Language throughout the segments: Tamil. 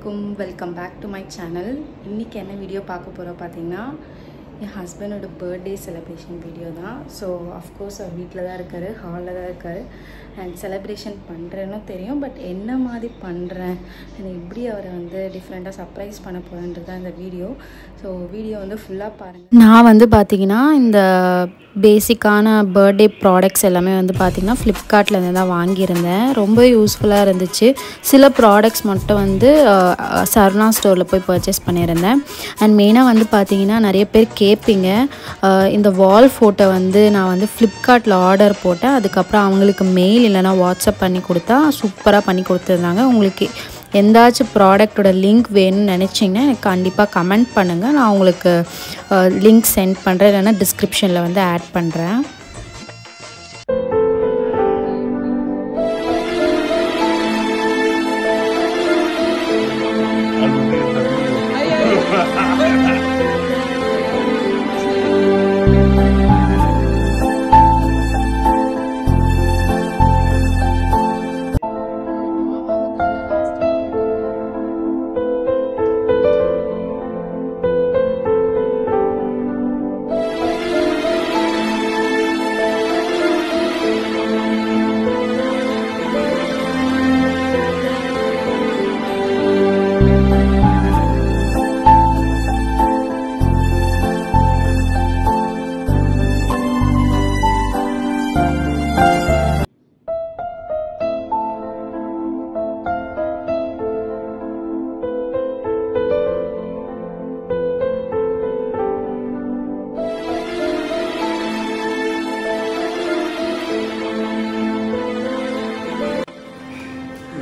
Assalamualaikum, welcome back to my channel. இன்னைக்கு என்ன வீடியோ பார்க்க போறோம் பாத்தீங்கன்னா என் ஹஸ்பண்டோட பர்த்டே செலிப்ரேஷன் வீடியோ தான். ஸோ அஃப்கோர்ஸ் அவர் வீட்டில் தான் இருக்காரு, ஹாலில் தான் இருக்காரு. அண்ட் செலிப்ரேஷன் பண்ணுறேன்னு தெரியும், பட் என்ன மாதிரி பண்ணுறேன் அண்ட் எப்படி அவரை வந்து டிஃப்ரெண்ட்டாக சர்ப்ரைஸ் பண்ண போகிறேன்றது தான் இந்த வீடியோ. ஸோ வீடியோ வந்து ஃபுல்லாக பாருங்கள். நான் வந்து பார்த்திங்கன்னா இந்த பேசிக்கான பர்த்டே ப்ராடக்ட்ஸ் எல்லாமே வந்து பார்த்திங்கன்னா ஃப்ளிப்கார்ட்லேருந்து தான் வாங்கியிருந்தேன். ரொம்ப யூஸ்ஃபுல்லாக இருந்துச்சு. சில ப்ராடக்ட்ஸ் மட்டும் வந்து சர்வனா ஸ்டோரில் போய் பர்ச்சேஸ் பண்ணியிருந்தேன். அண்ட் மெயினாக வந்து பார்த்திங்கன்னா நிறைய பேர் கேட்பீங்க, இந்த வால் ஃபோட்டோ வந்து நான் வந்து ஃப்ளிப்கார்ட்டில் ஆர்டர் போட்டேன், அதுக்கப்புறம் அவங்களுக்கு மெயில் இல்லைனா வாட்ஸ்அப் பண்ணி கொடுத்தா சூப்பராக பண்ணி கொடுத்துருந்தாங்க. உங்களுக்கு எந்தாச்சும் ப்ராடக்டோட லிங்க் வேணும்னு நினச்சிங்கன்னா எனக்கு கண்டிப்பாக கமெண்ட் பண்ணுங்கள், நான் உங்களுக்கு லிங்க் சென்ட் பண்ணுறேன், இல்லைன்னா டிஸ்கிரிப்ஷனில் வந்து ஆட் பண்ணுறேன்.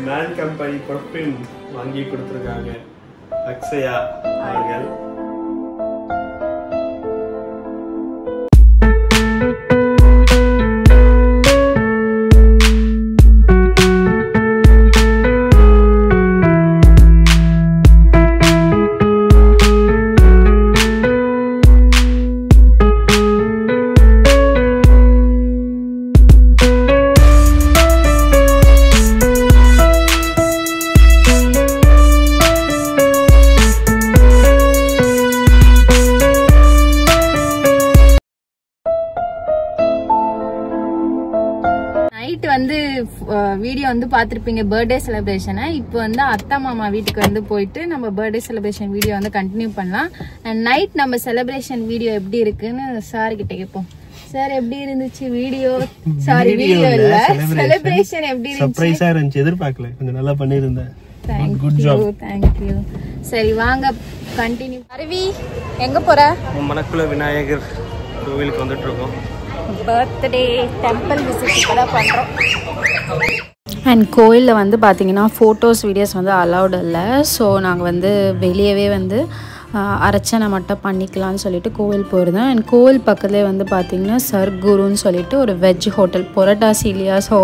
மேன் கம்பெனி பர்ஃப்யூம் வாங்கி கொடுத்துருக்காங்க அக்ஷயா அவர்கள். நைட் வந்து வீடியோ வந்து பார்த்துருப்பீங்க பர்த்டே செலிப்ரேஷனை. இப்போ வந்து அத்தா மாமா வீட்டுக்கு வந்து போயிட்டு நம்ம பர்த்டே செலிப்ரேஷன் வீடியோ வந்து கண்டினியூ பண்ணலாம். அண்ட் நைட் நம்ம செலிப்ரேஷன் வீடியோ எப்படி இருக்குன்னு சார் கிட்ட கேட்போம். சார் எப்படி இருந்துச்சு வீடியோ? சாரி வீடியோ இல்ல, செலிப்ரேஷன் எப்படி இருந்துச்சு? சர்ப்ரைஸா இருந்துச்சு, எதிர்பார்க்கல, கொஞ்சம் நல்லா பண்ணிருந்தேன். தேங்க்யூ. சரி வாங்க கண்டினியூ. அருவி எங்க போற? மணக்குள விநாயகர் கோவிலுக்கு வந்துட்டு இருக்கோம். பர்த்டே டெம்பிள் விசிட் கூட பண்றோம். அண்ட் கோயிலில் வந்து பார்த்திங்கன்னா ஃபோட்டோஸ் வீடியோஸ் வந்து அலௌடு இல்லை. ஸோ நாங்கள் வந்து வெளியவே வந்து அர்ச்சனை மட்டும் பண்ணிக்கலாம்னு சொல்லிட்டு கோவில் போயிருந்தோம். அண்ட் கோவில் பக்கத்துலேயே வந்து பார்த்திங்கன்னா சர்க்குருன்னு சொல்லிட்டு ஒரு வெஜ் ஹோட்டல், புரட்டாசி இல்லையா, ஸோ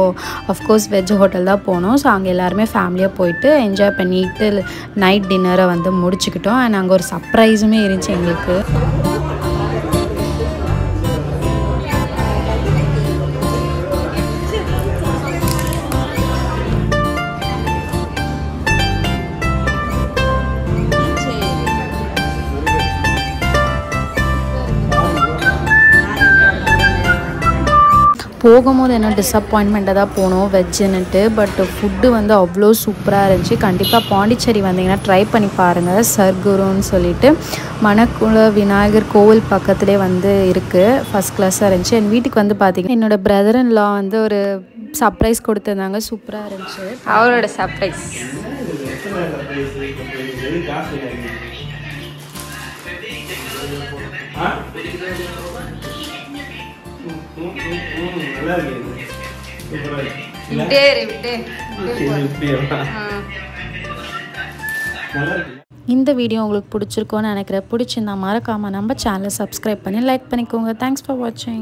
அஃப்கோர்ஸ் வெஜ் ஹோட்டல் தான் போனோம். ஸோ அங்கே எல்லாருமே ஃபேமிலியாக போயிட்டு என்ஜாய் பண்ணிட்டு நைட் டின்னரை வந்து முடிச்சுக்கிட்டோம். அண்ட் அங்கே ஒரு சர்ப்ரைஸுமே இருந்துச்சு எங்களுக்கு. போகும்போது என்ன டிஸப்பாயின்மெண்ட்டாக தான் போனோம் வெஜ்ஜுன்னுட்டு, பட் ஃபுட்டு வந்து அவ்வளோ சூப்பராக இருந்துச்சு. கண்டிப்பாக பாண்டிச்சேரி வந்தீங்கன்னா ட்ரை பண்ணி பாருங்கள். சர்க்குருன்னு சொல்லிட்டு மணக்குள விநாயகர் கோவில் பக்கத்துலேயே வந்து இருக்குது. ஃபஸ்ட் கிளாஸாக இருந்துச்சு. என் வீட்டுக்கு வந்து பார்த்திங்கன்னா என்னோடய பிரதர் இன் லா வந்து ஒரு சர்ப்ரைஸ் கொடுத்துருந்தாங்க, சூப்பராக இருந்துச்சு அவரோட சர்ப்ரைஸ். இந்த வீடியோ உங்களுக்கு பிடிச்சிருக்கோன்னு நினைக்கிறேன். பிடிச்சிருந்தா மறக்காமல் நம்ம சேனலை சப்ஸ்கிரைப் பண்ணி லைக் பண்ணிக்கோங்க. தேங்க்ஸ் ஃபார் வாட்சிங்.